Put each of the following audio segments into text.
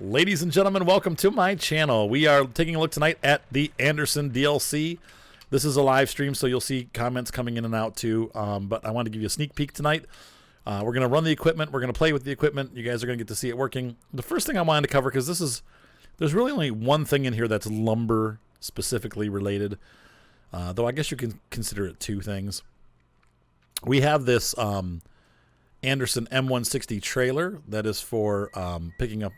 Ladies and gentlemen, welcome to my channel. We are taking a look tonight at the Anderson DLC. This is a live stream, so you'll see comments coming in and out too, but I wanted to give you a sneak peek tonight. We're going to run the equipment. We're going to play with the equipment. You guys are going to get to see it working. The first thing I wanted to cover, because there's really only one thing in here that's lumber specifically related, though I guess you can consider it two things. We have this Anderson M160 trailer that is for picking up,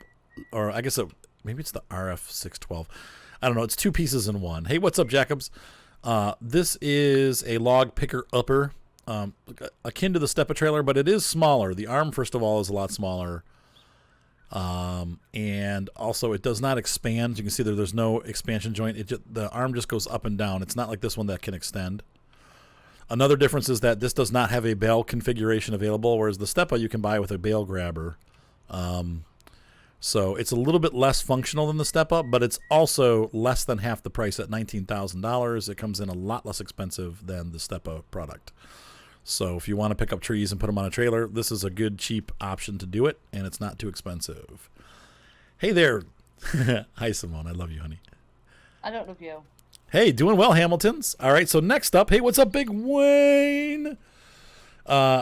or I guess maybe it's the RF612. I don't know. It's two pieces in one. Hey, what's up, Jacobs? This is a log picker upper, akin to the Steppa trailer, but it is smaller. The arm, first of all, is a lot smaller. And also it does not expand. You can see there's no expansion joint. The arm just goes up and down. It's not like this one that can extend. Another difference is that this does not have a bale configuration available, whereas the Steppa you can buy with a bale grabber. So it's a little bit less functional than the Steppa, but it's also less than half the price at $19,000. It comes in a lot less expensive than the Steppa product. So if you want to pick up trees and put them on a trailer, this is a good, cheap option to do it, and it's not too expensive. Hey there. Hi, Simone. I love you, honey. I don't love you. Hey, doing well, Hamiltons. All right, so next up, hey, what's up, Big Wayne?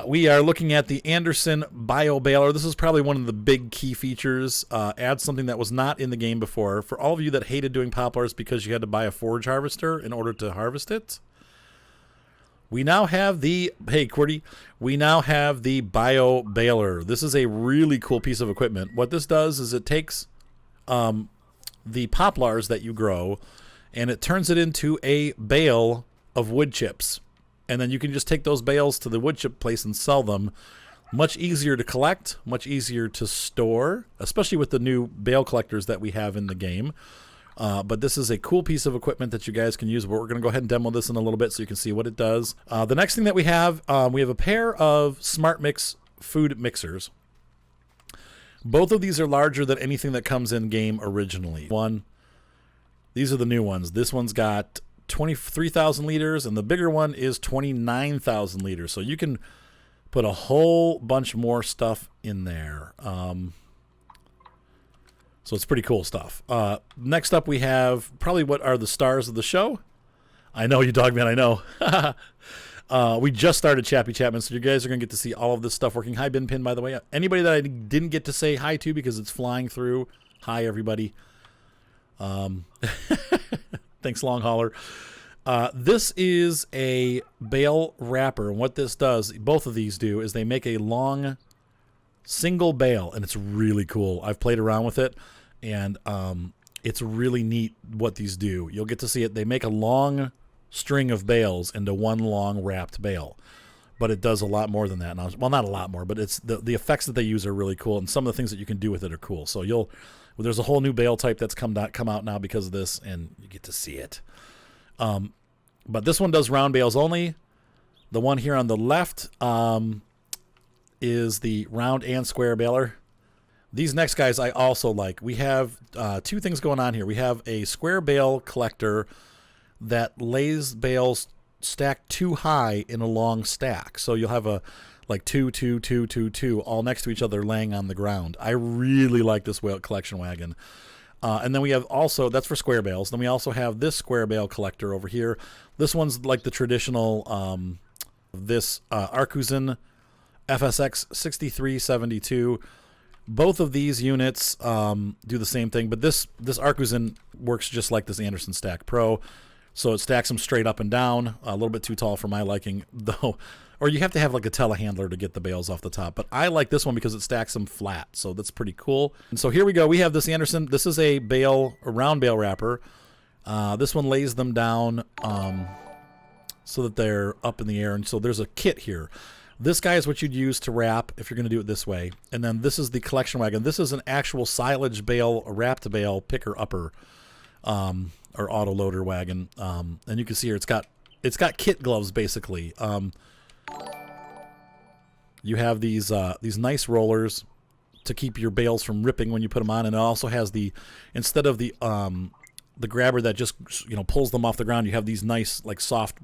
We are looking at the Anderson Bio Baler. This is probably one of the big key features. Adds something that was not in the game before. For all of you that hated doing poplars because you had to buy a forage harvester in order to harvest it, we now have the, hey, Qwerty, we now have the Bio Baler. This is a really cool piece of equipment. What this does is it takes the poplars that you grow and it turns it into a bale of wood chips. And then you can just take those bales to the wood chip place and sell them. Much easier to collect, much easier to store, especially with the new bale collectors that we have in the game. But this is a cool piece of equipment that you guys can use. But we're going to go ahead and demo this in a little bit so you can see what it does. The next thing that we have a pair of Smart Mix food mixers. Both of these are larger than anything that comes in game originally. These are the new ones. This one's got 23,000 liters, and the bigger one is 29,000 liters. So you can put a whole bunch more stuff in there. So it's pretty cool stuff. Next up, we have probably what are the stars of the show. I know you, Dogman. I know. We just started Chappy Chapman, so you guys are going to get to see all of this stuff working. Hi, Bin Pin, by the way. Anybody that I didn't get to say hi to because it's flying through, hi, everybody. Thanks, Long Hauler. This is a Bale Wrapper, and what this does, both of these do, is they make a long single bale, and it's really cool. I've played around with it, and it's really neat what these do. You'll get to see it. They make a long string of bales into one long wrapped bale, but it does a lot more than that. Now, well, not a lot more, but it's the effects that they use are really cool, and some of the things that you can do with it are cool. So there's a whole new bale type that's come out now because of this, and you get to see it. But this one does round bales only. The one here on the left is the round and square baler. These next guys I also like. We have two things going on here. We have a square bale collector that lays bales stacked too high in a long stack. So you'll have like two, all next to each other laying on the ground. I really like this collection wagon. And then we have also, that's for square bales. Then we also have this square bale collector over here. This one's like the traditional, this Arcusin FSX 6372. Both of these units do the same thing, but this Arcusin works just like this Anderson Stack Pro. So it stacks them straight up and down, a little bit too tall for my liking, though. Or you have to have like a telehandler to get the bales off the top. But I like this one because it stacks them flat, so that's pretty cool. And so here we go. We have this Anderson. This is a round bale wrapper. This one lays them down so that they're up in the air. And so there's a kit here. This guy is what you'd use to wrap if you're going to do it this way. And then this is the collection wagon. This is an actual silage bale, wrapped bale picker upper, or auto loader wagon. And you can see here it's got kit gloves basically. You have these nice rollers to keep your bales from ripping when you put them on, and it also has instead of the grabber that just pulls them off the ground, you have these nice like soft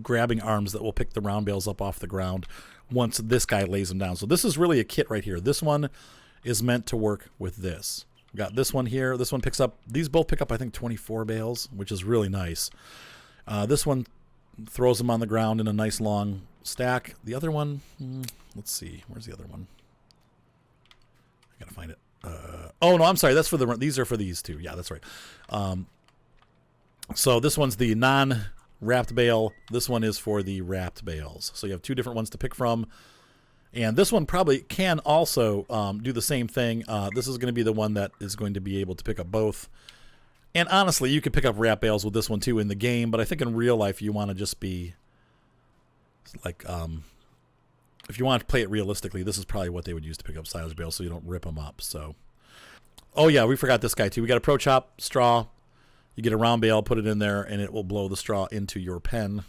grabbing arms that will pick the round bales up off the ground once this guy lays them down. So this is really a kit right here. This one is meant to work with this. We got this one here. This one picks up, these both pick up, I think, 24 bales, which is really nice. This one throws them on the ground in a nice long stack. The other one, let's see, where's the other one? I gotta find it. Oh no, I'm sorry. That's for these are for these two. Yeah, that's right. So this one's the non-wrapped bale. This one is for the wrapped bales. So you have two different ones to pick from. And this one probably can also do the same thing. This is going to be the one that is going to be able to pick up both. And honestly, you could pick up wrap bales with this one too in the game. But I think in real life, you want to just be like, if you want to play it realistically, this is probably what they would use to pick up silage bales so you don't rip them up. So, oh yeah, we forgot this guy too. We got a Pro Chop straw. You get a round bale, put it in there, and it will blow the straw into your pen.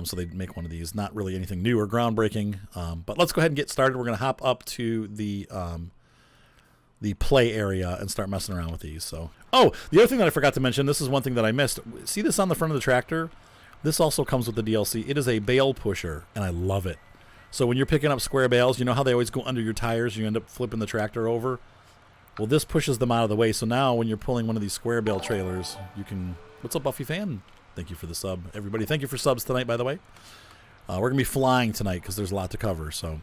So they make one of these. Not really anything new or groundbreaking. But let's go ahead and get started. We're going to hop up to the play area and start messing around with these. So, oh, the other thing that I forgot to mention, this is one thing that I missed. See this on the front of the tractor? This also comes with the DLC. It is a bale pusher, and I love it. So when you're picking up square bales, you know how they always go under your tires? You end up flipping the tractor over? Well, this pushes them out of the way. So now when you're pulling one of these square bale trailers, you can... What's up, Buffy fan? Thank you for the sub, everybody. Thank you for subs tonight, by the way. We're going to be flying tonight because there's a lot to cover. So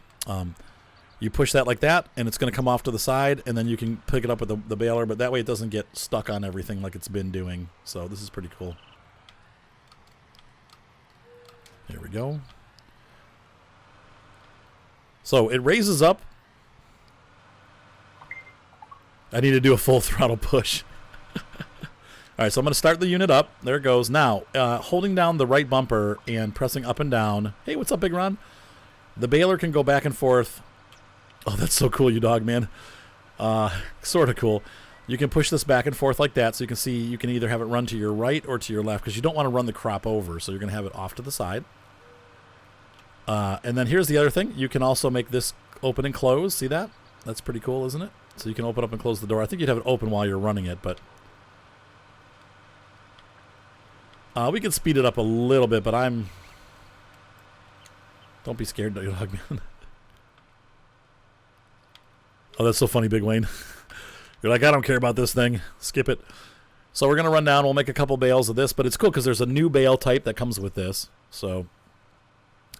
you push that like that, and it's going to come off to the side, and then you can pick it up with the baler, but that way it doesn't get stuck on everything like it's been doing. So this is pretty cool. There we go. So it raises up. I need to do a full throttle push. All right, so I'm going to start the unit up. There it goes. Now, holding down the right bumper and pressing up and down. Hey, what's up, Big Ron? The baler can go back and forth. Oh, that's so cool, you dog, man. Sort of cool. You can push this back and forth like that, so you can see you can either have it run to your right or to your left, because you don't want to run the crop over, so you're going to have it off to the side. And then here's the other thing. You can also make this open and close. See that? That's pretty cool, isn't it? So you can open up and close the door. I think you'd have it open while you're running it, but... we can speed it up a little bit, but I'm... Don't be scared, dog man. Oh, that's so funny, Big Wayne. You're like, I don't care about this thing. Skip it. So we're going to run down. We'll make a couple bales of this, but it's cool because there's a new bale type that comes with this. So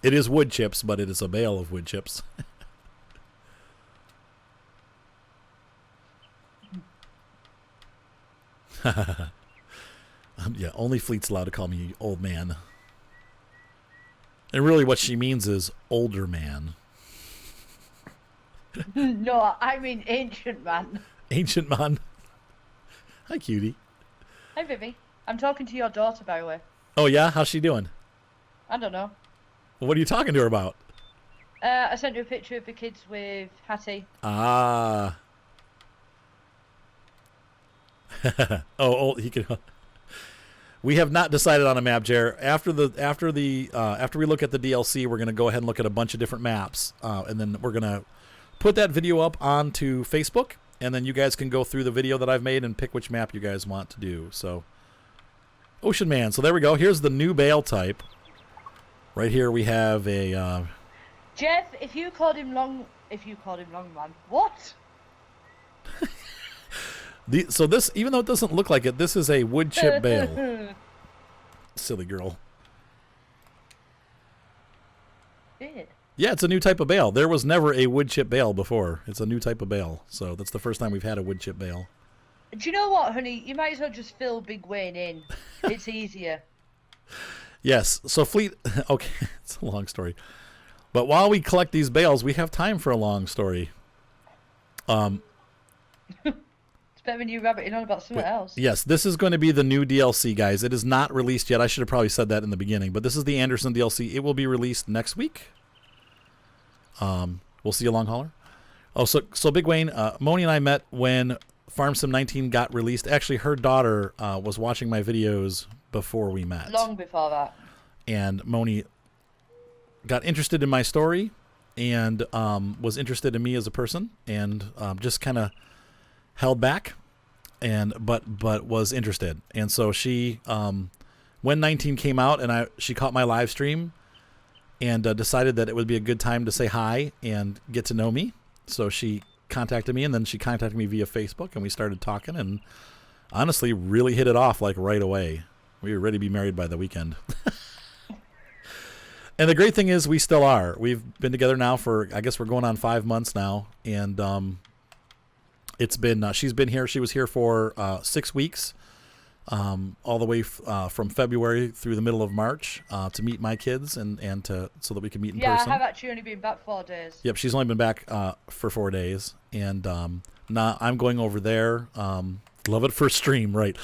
it is wood chips, but it is a bale of wood chips. Yeah, only Fleet's allowed to call me old man. And really what she means is older man. No, I mean ancient man. Ancient man. Hi, cutie. Hi, Vivi. I'm talking to your daughter, by the way. Oh, yeah? How's she doing? I don't know. Well, what are you talking to her about? I sent you a picture of the kids with Hattie. Ah. Oh, he can... We have not decided on a map, Jer. After we look at the DLC, we're going to go ahead and look at a bunch of different maps, and then we're going to put that video up onto Facebook, and then you guys can go through the video that I've made and pick which map you guys want to do. So, Ocean Man. So there we go. Here's the new bale type. Right here we have a. Jeff, if you called him Long Man, what? So this, even though it doesn't look like it, this is a wood chip bale. Silly girl. Yeah, it's a new type of bale. There was never a wood chip bale before. It's a new type of bale. So that's the first time we've had a wood chip bale. Do you know what, honey? You might as well just fill Big Wayne in. It's easier. Yes. So Fleet... Okay, it's a long story. But while we collect these bales, we have time for a long story. It's better when you rabbiting on about something else. Yes, this is going to be the new DLC, guys. It is not released yet. I should have probably said that in the beginning. But this is the Anderson DLC. It will be released next week. We'll see you, long hauler. Oh, so Big Wayne, Moni and I met when Farm Sim 19 got released. Actually, her daughter was watching my videos before we met. Long before that. And Moni got interested in my story and was interested in me as a person, and just kind of held back, and but was interested. And so she, when 19 came out, and she caught my live stream, and decided that it would be a good time to say hi and get to know me. So she contacted me, and then she contacted me via Facebook, and we started talking, and honestly really hit it off like right away. We were ready to be married by the weekend. And the great thing is we still are. We've been together now for, I guess we're going on 5 months now, and it's been she's been here. She was here for 6 weeks, all the way from February through the middle of March to meet my kids and to so that we can meet in person. Yeah, I have actually only been back 4 days. Yep, she's only been back for 4 days, and now I'm going over there. Love it for stream, right?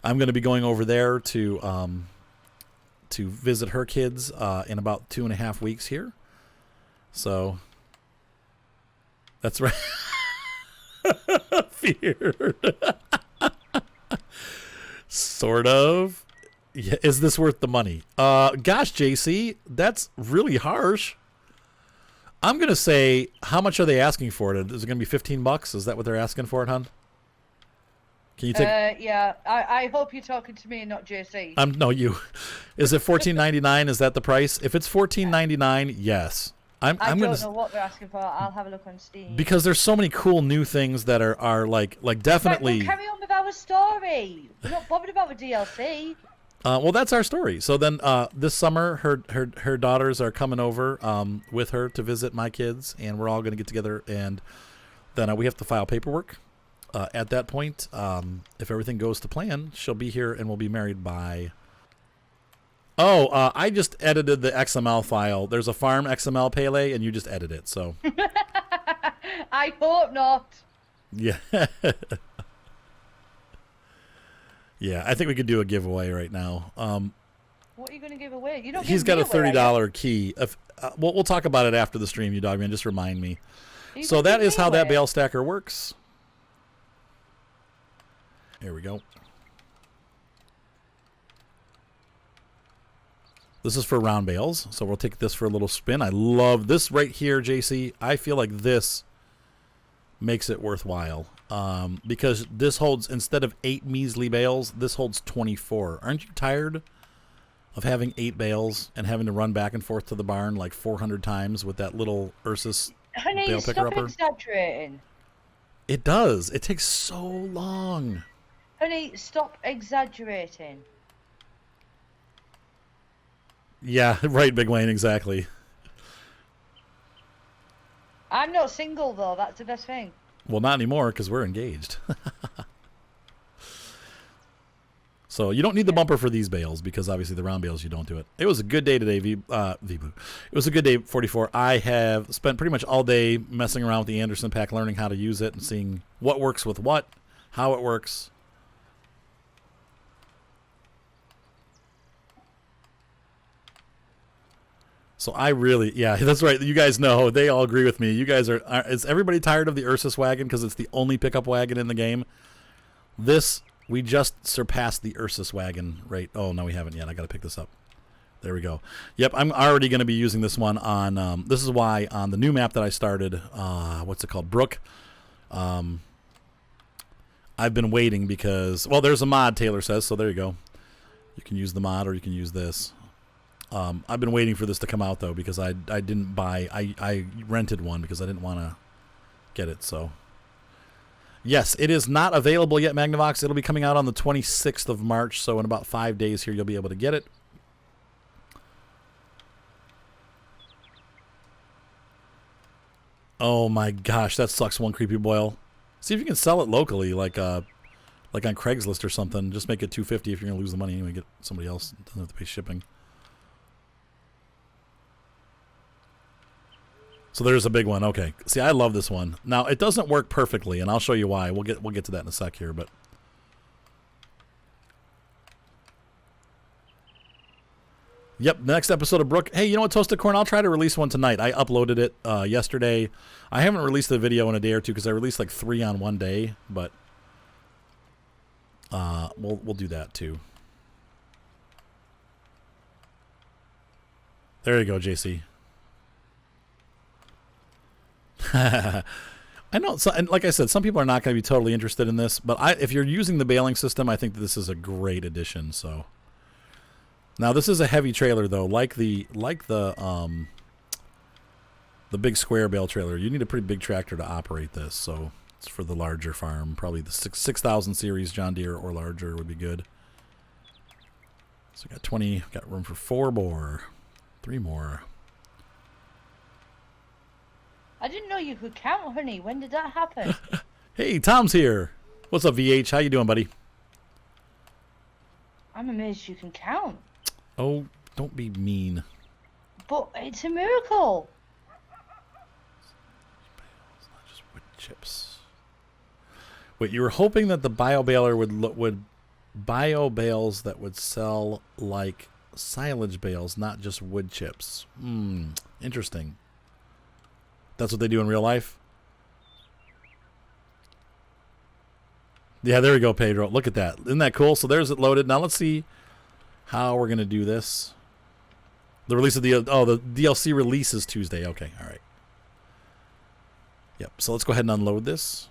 I'm going to be going over there to visit her kids in about 2.5 weeks here. So that's right. Feared. Sort of. Yeah, is this worth the money? Gosh, JC, that's really harsh. I'm gonna say, how much are they asking for it? Is it gonna be $15? Is that what they're asking for it, hon? Can you take? Yeah. I hope you're talking to me and not JC. No, you. Is it $14.99? Is that the price? If it's $14.99, yes. I don't know what they're asking for. I'll have a look on Steam. Because there's so many cool new things that are like definitely. Right, we'll carry on with our story. We're not bothered about the DLC. Well, that's our story. So then, this summer, her daughters are coming over with her to visit my kids, and we're all going to get together, and then we have to file paperwork. At that point, if everything goes to plan, she'll be here, and we'll be married by. Oh, I just edited the XML file. There's a farm XML Pele, and you just edit it. So. I hope not. Yeah. Yeah, I think we could do a giveaway right now. What are you going to give away? You don't. He's got a $30 key. We'll talk about it after the stream, you dog man. Just remind me. So that is how that bale stacker works. Here we go. This is for round bales, so we'll take this for a little spin. I love this right here, JC. I feel like this makes it worthwhile because this holds, instead of 8 measly bales, this holds 24. Aren't you tired of having 8 bales and having to run back and forth to the barn like 400 times with that little Ursus bale picker upper? Honey, stop exaggerating. It does. It takes so long. Honey, stop exaggerating. Yeah, right, Big Wayne, exactly. I'm not single, though. That's the best thing. Well, not anymore, because we're engaged. So you don't need the bumper for these bales, because obviously the round bales, you don't do it. It was a good day today, It was a good day, 44. I have spent pretty much all day messing around with the Anderson pack, learning how to use it and seeing what works with what, how it works. So I really, yeah, that's right. You guys know, they all agree with me. You guys is everybody tired of the Ursus Wagon because it's the only pickup wagon in the game? We just surpassed the Ursus Wagon, right? Oh, no, we haven't yet. I got to pick this up. There we go. Yep, I'm already going to be using this one on, this is why on the new map that I started, what's it called? Brook. I've been waiting because, well, there's a mod, Taylor says, so there you go. You can use the mod or you can use this. I've been waiting for this to come out, though, because I didn't buy... I rented one because I didn't want to get it, so... Yes, it is not available yet, Magnavox. It'll be coming out on the 26th of March, so in about 5 days here you'll be able to get it. Oh my gosh, that sucks, one creepy boil. See if you can sell it locally, like on Craigslist or something. Just make it $250 if you're going to lose the money anyway. Get somebody else. Doesn't have to pay shipping. So there's a big one. Okay. See, I love this one. Now, it doesn't work perfectly, and I'll show you why. We'll get to that in a sec here, but yep, next episode of Brook. Hey, you know what, Toasted Corn? I'll try to release one tonight. I uploaded it yesterday. I haven't released the video in a day or two because I released like 3 on one day, but we'll do that too. There you go, JC. I know, and like I said, some people are not going to be totally interested in this, but if you're using the baling system, I think that this is a great addition. So now this is a heavy trailer, though, like the the big square bale trailer. You need a pretty big tractor to operate this, so it's for the larger farm. Probably the 6,000 series John Deere or larger would be good. So we got 20, got room for 4 more, 3 more. I didn't know you could count, honey. When did that happen? Hey, Tom's here. What's up, VH? How you doing, buddy? I'm amazed you can count. Oh, don't be mean. But it's a miracle. It's not just wood chips. Wait, you were hoping that the Bio Baler would bio bales that would sell like silage bales, not just wood chips. Interesting. That's what they do in real life? Yeah, there we go, Pedro. Look at that. Isn't that cool? So there's it loaded. Now let's see how we're going to do this. The release of the DLC release is Tuesday. Okay, all right. Yep, so let's go ahead and unload this.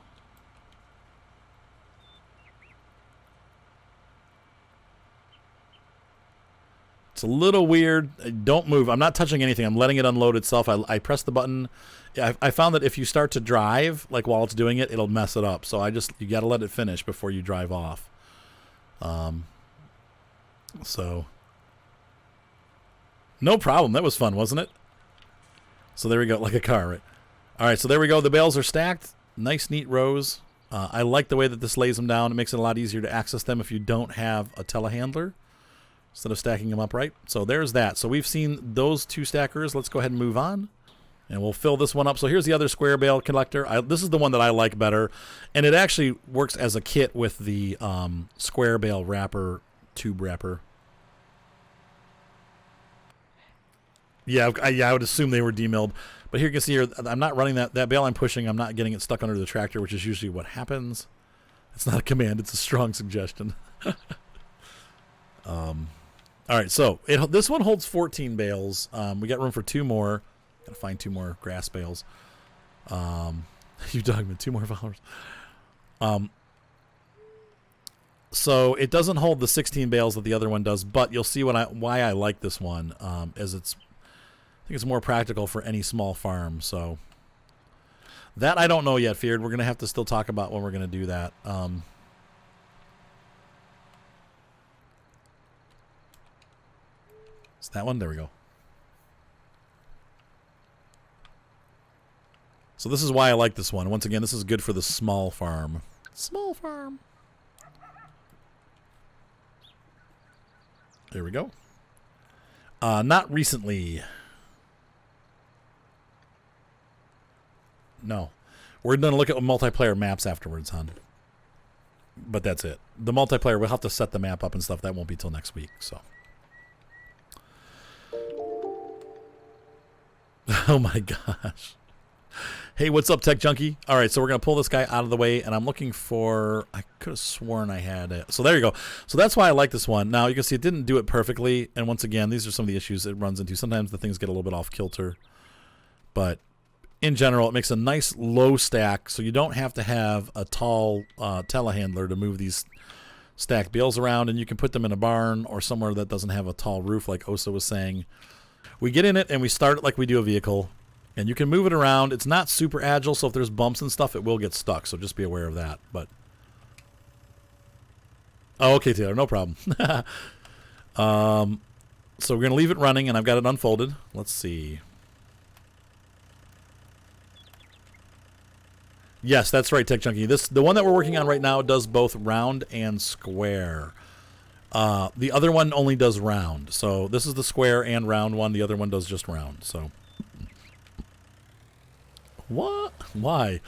It's a little weird. Don't move. I'm not touching anything. I'm letting it unload itself. I press the button. I found that if you start to drive, like while it's doing it, it'll mess it up. So you got to let it finish before you drive off. So no problem. That was fun, wasn't it? So there we go, like a car, right? All right, so there we go. The bales are stacked. Nice, neat rows. I like the way that this lays them down. It makes it a lot easier to access them if you don't have a telehandler, instead of stacking them upright. So there's that. So we've seen those 2 stackers. Let's go ahead and move on. And we'll fill this one up. So here's the other square bale collector. This is the one that I like better. And it actually works as a kit with the square bale wrapper, tube wrapper. Yeah, I would assume they were demilled. But here you can see here, I'm not running that bale I'm pushing. I'm not getting it stuck under the tractor, which is usually what happens. It's not a command. It's a strong suggestion. All right, so this one holds 14 bales. We got room for 2 more. Got to find 2 more grass bales. You talking about 2 more followers? So it doesn't hold the 16 bales that the other one does, but you'll see why I like this one, as I think it's more practical for any small farm. So that I don't know yet, Feared. We're going to have to still talk about when we're going to do that. It's that one. There we go. So this is why I like this one. Once again, this is good for the small farm. Small farm. There we go. Not recently. No. We're going to look at multiplayer maps afterwards, hon. But that's it. The multiplayer, we'll have to set the map up and stuff. That won't be till next week, so. Oh my gosh. Hey, what's up, Tech Junkie? All right, so we're going to pull this guy out of the way, and I'm looking for... I could have sworn I had it. So there you go. So that's why I like this one. Now, you can see it didn't do it perfectly, and once again, these are some of the issues it runs into. Sometimes the things get a little bit off kilter, but in general, it makes a nice low stack, so you don't have to have a tall telehandler to move these stacked bales around, and you can put them in a barn or somewhere that doesn't have a tall roof, like Osa was saying. We get in it, and we start it like we do a vehicle. And you can move it around. It's not super agile, so if there's bumps and stuff, it will get stuck. So just be aware of that. But oh, okay, Taylor, no problem. So we're going to leave it running, and I've got it unfolded. Let's see. Yes, that's right, Tech Junkie. The one that we're working on right now does both round and square. The other one only does round. So this is the square and round one. The other one does just round. So. What? Why?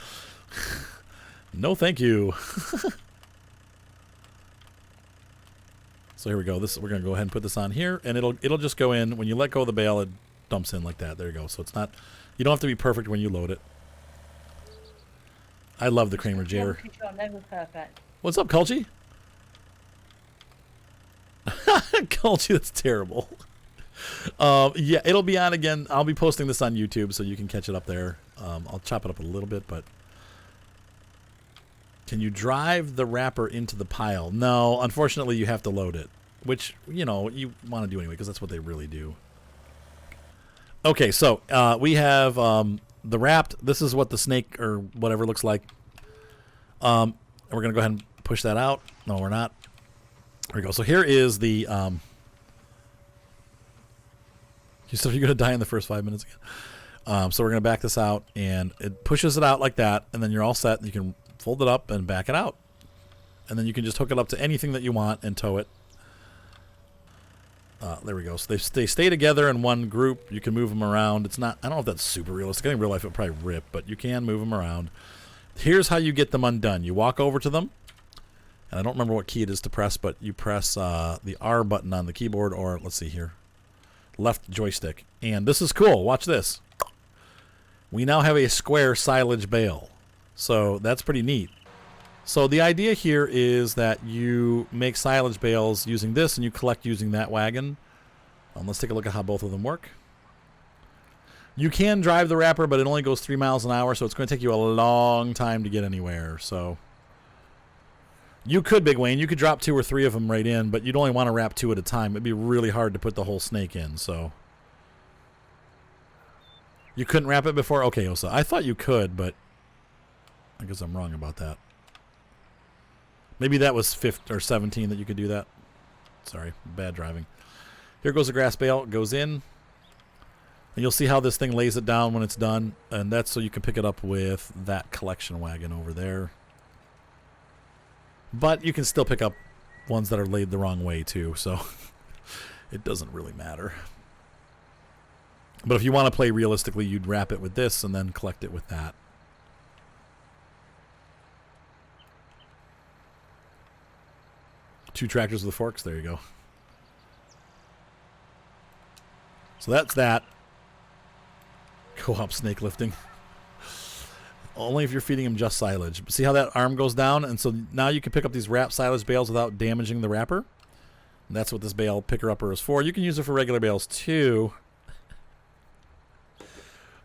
No, thank you. So here we go. We're gonna go ahead and put this on here, and it'll just go in when you let go of the bale. It dumps in like that. There you go. So it's not. You don't have to be perfect when you load it. I love the Kramer Jair. What's up, Culchi? Culchi, that's terrible. Yeah, it'll be on again. I'll be posting this on YouTube, so you can catch it up there. I'll chop it up a little bit, but can you drive the wrapper into the pile? No, unfortunately, you have to load it, which, you know, you want to do anyway, because that's what they really do. Okay, so we have the wrapped, this is what the snake or whatever looks like. And we're going to go ahead and push that out. No, we're not. There we go. So here is the... you said you're going to die in the first 5 minutes again. So we're going to back this out, and it pushes it out like that, and then you're all set. You can fold it up and back it out. And then you can just hook it up to anything that you want and tow it. There we go. So they stay together in one group. You can move them around. It's not, I don't know if that's super realistic. I think in real life it would probably rip, but you can move them around. Here's how you get them undone. You walk over to them, and I don't remember what key it is to press, but you press the R button on the keyboard, or let's see here, left joystick. And this is cool. Watch this. We now have a square silage bale. So that's pretty neat. So the idea here is that you make silage bales using this, and you collect using that wagon. Let's take a look at how both of them work. You can drive the wrapper, but it only goes 3 miles an hour, so it's going to take you a long time to get anywhere. So you could, Big Wayne, you could drop 2 or 3 of them right in, but you'd only want to wrap 2 at a time. It'd be really hard to put the whole snake in. So you couldn't wrap it before? Okay, Osa. I thought you could, but I guess I'm wrong about that. Maybe that was 15 or 17 that you could do that. Sorry, bad driving. Here goes the grass bale. It goes in. And you'll see how this thing lays it down when it's done. And that's so you can pick it up with that collection wagon over there. But you can still pick up ones that are laid the wrong way too. So it doesn't really matter. But if you want to play realistically, you'd wrap it with this and then collect it with that. Two tractors with forks. There you go. So that's that. Co-op snake lifting. Only if you're feeding him just silage. But see how that arm goes down? And so now you can pick up these wrapped silage bales without damaging the wrapper. And that's what this bale picker-upper is for. You can use it for regular bales too.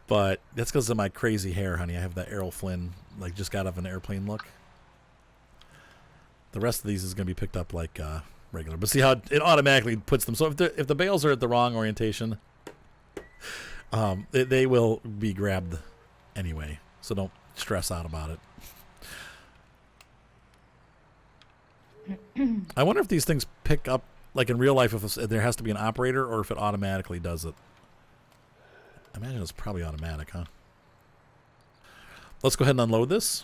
But that's because of my crazy hair, honey. I have that Errol Flynn, like, just got off an airplane look. The rest of these is going to be picked up like regular. But see how it automatically puts them. So if the bales are at the wrong orientation, they will be grabbed anyway. So don't stress out about it. I wonder if these things pick up, like in real life, if there has to be an operator or if it automatically does it. I imagine it's probably automatic, huh? Let's go ahead and unload this.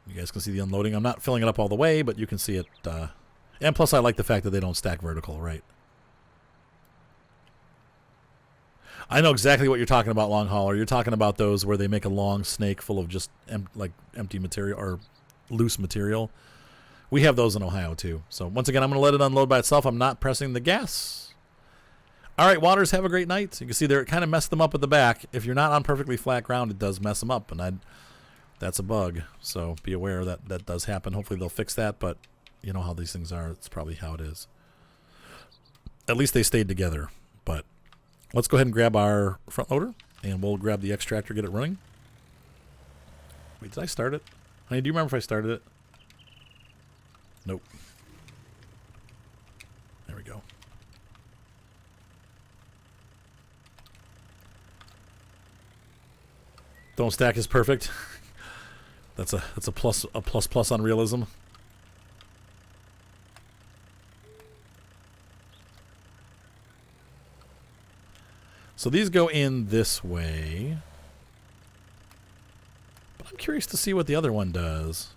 You guys can see the unloading. I'm not filling it up all the way, but you can see it. And plus, I like the fact that they don't stack vertical, right? I know exactly what you're talking about, long hauler. You're talking about those where they make a long snake full of just empty material or loose material. We have those in Ohio, too. So once again, I'm going to let it unload by itself. I'm not pressing the gas. All right, waters, have a great night. You can see there, it kind of messed them up at the back. If you're not on perfectly flat ground, it does mess them up, and that's a bug. So be aware that that does happen. Hopefully they'll fix that, but you know how these things are. It's probably how it is. At least they stayed together. But let's go ahead and grab our front loader, and we'll grab the extractor, get it running. Wait, did I start it? Honey, do you remember if I started it? Nope. There we go. Don't stack is perfect. That's a plus on realism. So these go in this way. But I'm curious to see what the other one does.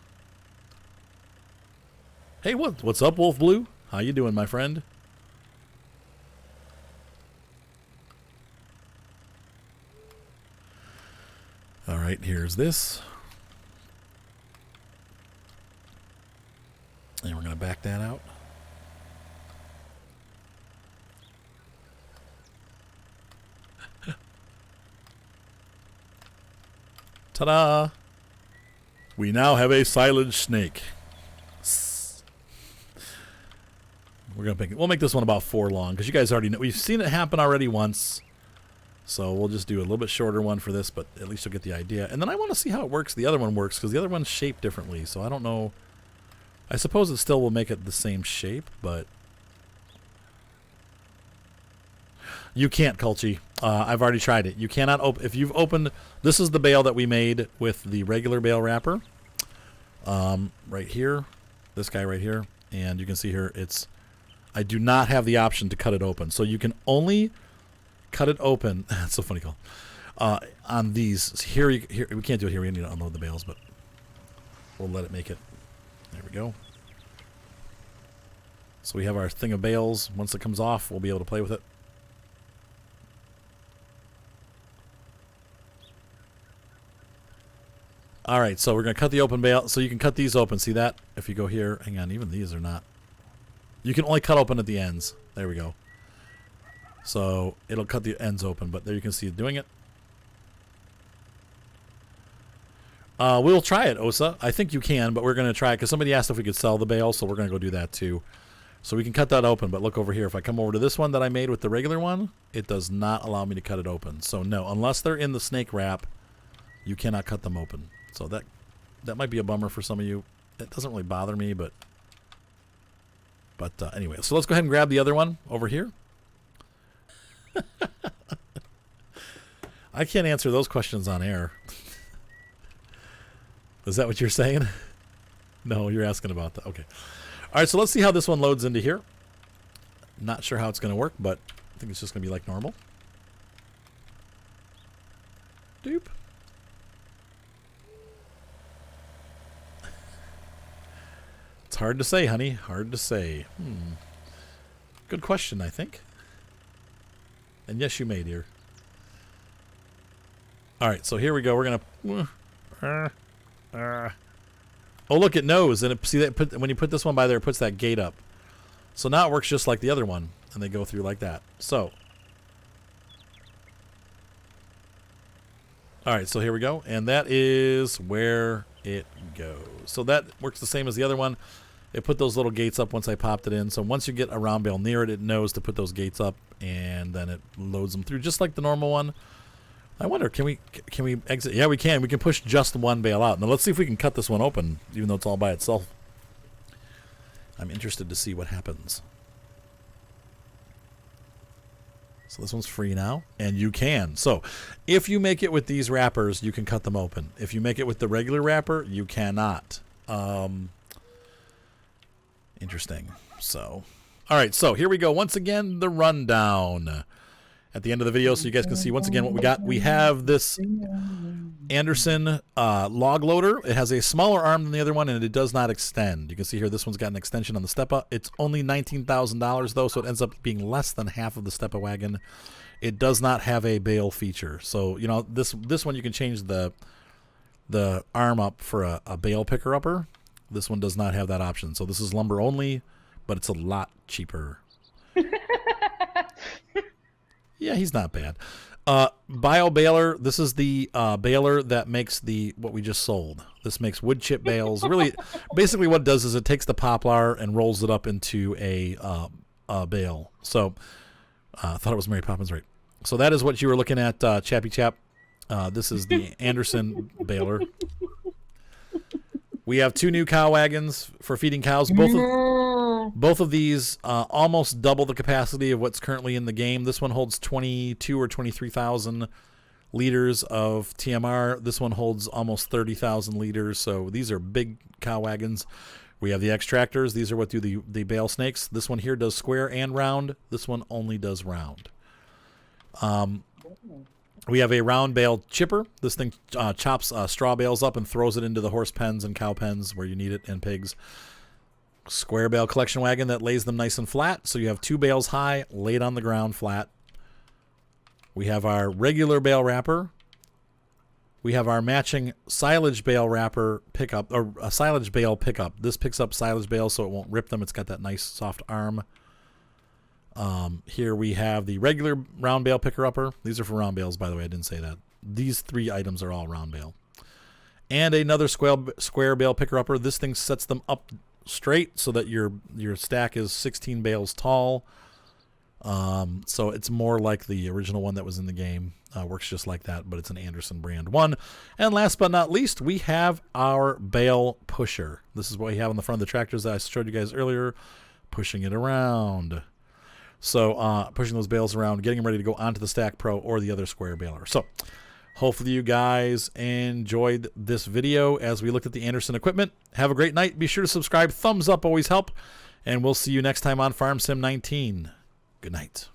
Hey, what's up, Wolf Blue? How you doing, my friend? All right, here's this. And we're going to back that out. Ta-da! We now have a silage snake. We'll make this one about 4 long because you guys already know. We've seen it happen already once. So we'll just do a little bit shorter one for this, but at least you'll get the idea. And then I want to see how it works. The other one works because the other one's shaped differently. So I don't know. I suppose it still will make it the same shape, but You can't, Culchy. I've already tried it. You cannot open. If you've opened, this is the bale that we made with the regular bale wrapper. Right here, this guy right here, and you can see here I do not have the option to cut it open, so you can only cut it open. It's so funny, Cole. On these here, we can't do it here. We need to unload the bales, but we'll let it make it. There we go. So we have our thing of bales. Once it comes off, we'll be able to play with it. All right, so we're going to cut the open bale. So you can cut these open. See that? If you go here, hang on, even these are not. You can only cut open at the ends. There we go. So it'll cut the ends open, but there you can see it doing it. We'll try it, Osa. I think you can, but we're going to try it because somebody asked if we could sell the bale, so we're going to go do that too. So we can cut that open, but look over here. If I come over to this one that I made with the regular one, it does not allow me to cut it open. So no, unless they're in the snake wrap, you cannot cut them open. So that might be a bummer for some of you. It doesn't really bother me, but anyway. So let's go ahead and grab the other one over here. I can't answer those questions on air. Is that what you're saying? No, you're asking about that. Okay. All right, so let's see how this one loads into here. Not sure how it's going to work, but I think it's just going to be like normal. Doop. It's hard to say, honey. Hard to say. Good question, I think. And yes, you may, dear. All right, so here we go. We're going to... Oh, look, it knows. And see that when you put this one by there, it puts that gate up. So now it works just like the other one. And they go through like that. So. All right, so here we go. And that is where it goes. So that works the same as the other one. It put those little gates up once I popped it in. So once you get a round bale near it, it knows to put those gates up. And then it loads them through just like the normal one. I wonder, can we exit? Yeah, we can. We can push just one bale out. Now let's see if we can cut this one open, even though it's all by itself. I'm interested to see what happens. So this one's free now, and you can. So if you make it with these wrappers, you can cut them open. If you make it with the regular wrapper, you cannot. Interesting. So, all right. So here we go. Once again, the rundown at the end of the video, so you guys can see once again what we got. We have this Anderson log loader. It has a smaller arm than the other one, and it does not extend. You can see here this one's got an extension on the Steppa. It's only $19,000 though, so it ends up being less than half of the Steppa wagon. It does not have a bale feature, so you know this one you can change the arm up for a bale picker upper. This one does not have that option, so this is lumber only, but it's a lot cheaper. Yeah, he's not bad. Bio Baler. This is the baler that makes what we just sold. This makes wood chip bales. Really, basically what it does is it takes the poplar and rolls it up into a bale. So I thought it was Mary Poppins, right? So that is what you were looking at, Chappy Chap. This is the Anderson baler. We have 2 new cow wagons for feeding cows. Both of these almost double the capacity of what's currently in the game. This one holds 22 or 23,000 liters of TMR. This one holds almost 30,000 liters. So these are big cow wagons. We have the X tractors. These are what do the bale snakes. This one here does square and round. This one only does round. We have a round bale chipper. This thing chops straw bales up and throws it into the horse pens and cow pens where you need it, and pigs. Square bale collection wagon that lays them nice and flat. So you have 2 bales high, laid on the ground flat. We have our regular bale wrapper. We have our matching silage bale wrapper pickup, or a silage bale pickup. This picks up silage bales so it won't rip them. It's got that nice soft arm. Here we have the regular round bale picker upper. These are for round bales, by the way. I didn't say that. These 3 items are all round bale. And another square bale picker upper. This thing sets them up straight so that your stack is 16 bales tall. So it's more like the original one that was in the game. Works just like that, but it's an Anderson brand one. And last but not least, we have our bale pusher. This is what we have on the front of the tractors that I showed you guys earlier, pushing it around. So pushing those bales around, getting them ready to go onto the Stack Pro or the other square baler. So hopefully you guys enjoyed this video as we looked at the Anderson equipment. Have a great night. Be sure to subscribe. Thumbs up always help. And we'll see you next time on Farm Sim 19. Good night.